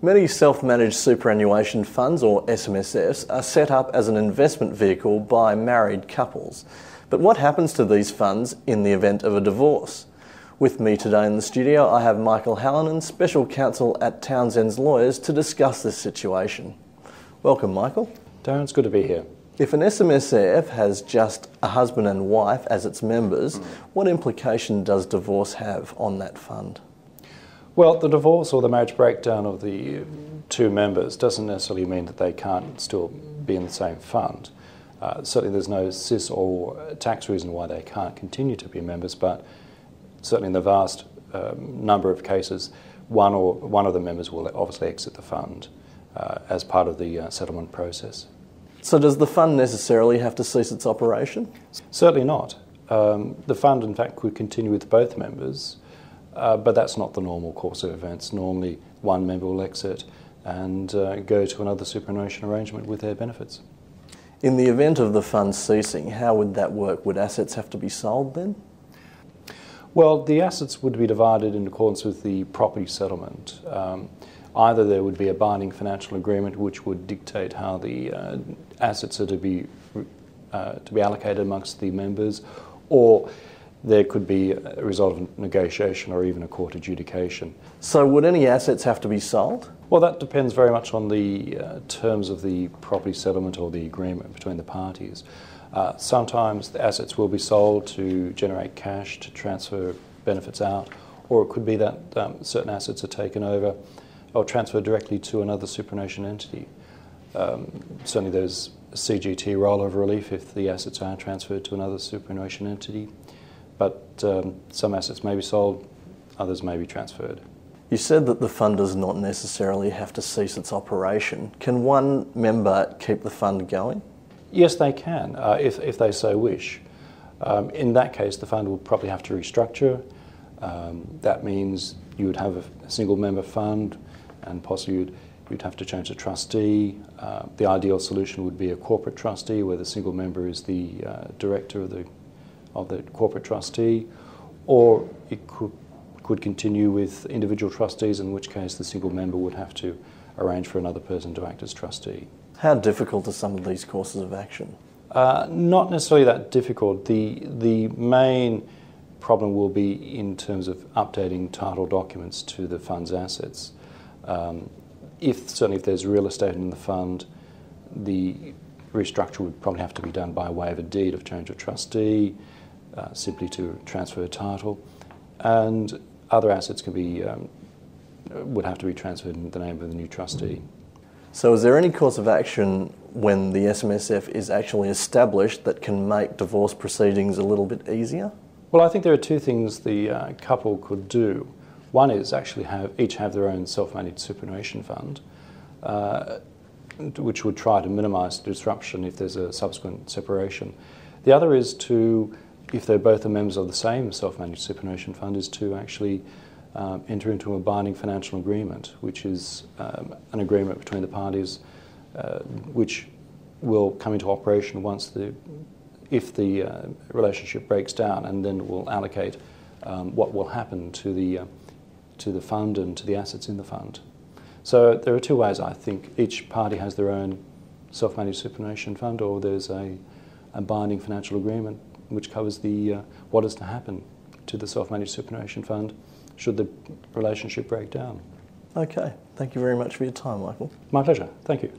Many self-managed superannuation funds, or SMSFs, are set up as an investment vehicle by married couples. But what happens to these funds in the event of a divorce? With me today in the studio, I have Michael Hallinan, Special Counsel at Townsend's Lawyers, to discuss this situation. Welcome, Michael. Darren, it's good to be here. If an SMSF has just a husband and wife as its members, what implication does divorce have on that fund? Well, the divorce or the marriage breakdown of the two members doesn't necessarily mean that they can't still be in the same fund. Certainly there's no cis or tax reason why they can't continue to be members, but certainly in the vast number of cases, one of the members will obviously exit the fund as part of the settlement process. So does the fund necessarily have to cease its operation? Certainly not. The fund, in fact, could continue with both members, but that's not the normal course of events. Normally, one member will exit and go to another superannuation arrangement with their benefits. In the event of the fund ceasing, how would that work? Would assets have to be sold then? Well, the assets would be divided in accordance with the property settlement. Either there would be a binding financial agreement which would dictate how the assets are to be allocated amongst the members, or there could be a result of negotiation or even a court adjudication. So would any assets have to be sold? Well, that depends very much on the terms of the property settlement or the agreement between the parties. Sometimes the assets will be sold to generate cash to transfer benefits out, or it could be that certain assets are taken over or transferred directly to another superannuation entity. Certainly there's CGT rollover relief if the assets are transferred to another superannuation entity, but some assets may be sold, others may be transferred. You said that the fund does not necessarily have to cease its operation. Can one member keep the fund going? Yes, they can, if they so wish. In that case, the fund will probably have to restructure. That means you would have a single member fund, and possibly you'd have to change the trustee. The ideal solution would be a corporate trustee where the single member is the director of the corporate trustee, or it could continue with individual trustees, in which case the single member would have to arrange for another person to act as trustee. How difficult are some of these courses of action? Not necessarily that difficult. The main problem will be in terms of updating title documents to the fund's assets. Certainly if there's real estate in the fund, the restructure would probably have to be done by way of a deed of change of trustee, simply to transfer title, and other assets would have to be transferred in the name of the new trustee. So is there any course of action when the SMSF is actually established that can make divorce proceedings a little bit easier? Well, I think there are two things the couple could do. One is actually each have their own self-managed superannuation fund, which would try to minimise disruption if there's a subsequent separation. The other is if they're both members of the same self-managed superannuation fund, is to actually enter into a binding financial agreement, which is an agreement between the parties which will come into operation if the relationship breaks down, and then will allocate what will happen to the fund and to the assets in the fund. So there are two ways, I think. Each party has their own self-managed superannuation fund, or there's a binding financial agreement which covers what is to happen to the self-managed superannuation fund should the relationship break down. Okay, thank you very much for your time, Michael. My pleasure, thank you.